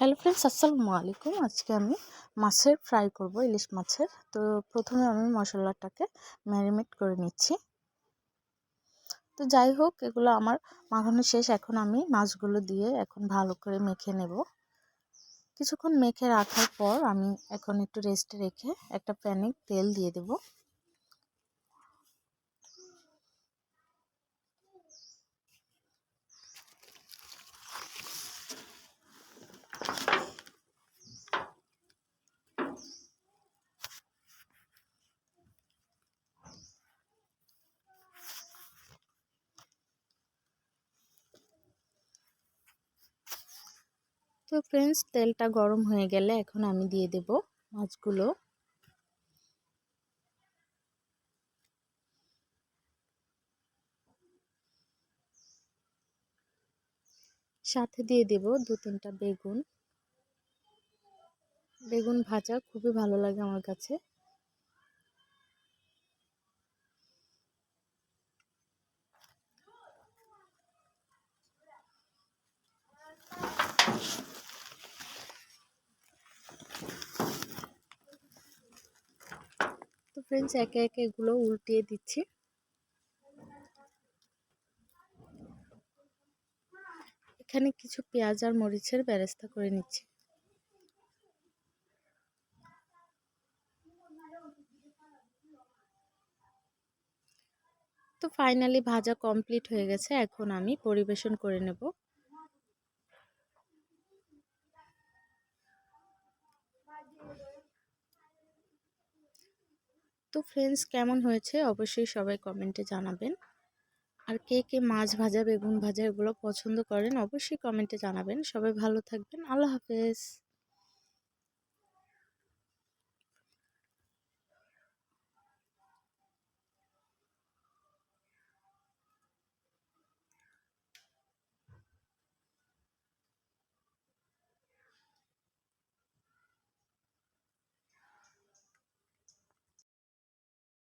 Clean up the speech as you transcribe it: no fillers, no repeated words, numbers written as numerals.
Hello friends, আসসালামু আলাইকুম। আজকে আমি মাছের ফ্রাই করব, ইলিশ মাছের। তো প্রথমে আমি মশলাটাকে ম্যারিনেট করে নিচ্ছি। তো যাই হোক, এগুলো আমার মাখানো শেষ। এখন আমি মাছগুলো দিয়ে এখন ভালো করে মেখে নেব। কিছুক্ষণ মেখে রাখার পর আমি এখন একটু রেস্টে রেখে একটা প্যানে তেল দিয়ে দেব। তো ফ্রেন্ডস, তেলটা গরম হয়ে গেলে এখন আমি দিয়ে দেব মাছগুলো। সাথে দিয়ে দেব 2-3টা বেগুন ভাজা খুবই ভালো লাগে আমার কাছে। তো ফ্রেন্ডস, একে একে এগুলো উল্টিয়ে দিচ্ছি। এখানে কিছু পেঁয়াজ আর মরিচের বেরেস্তা করে নিচ্ছি। তো ফাইনালি ভাজা কমপ্লিট হয়ে গেছে। এখন আমি পরিবেশন করে নেব। তো ফ্রেন্ডস, কেমন হয়েছে অবশ্যই সবাই কমেন্টে জানাবেন। আর কে কে মাছ ভাজা, বেগুন ভাজা এগুলো পছন্দ করেন অবশ্যই কমেন্টে জানাবেন। সবাই ভালো থাকবেন। আল্লাহ হাফেজ।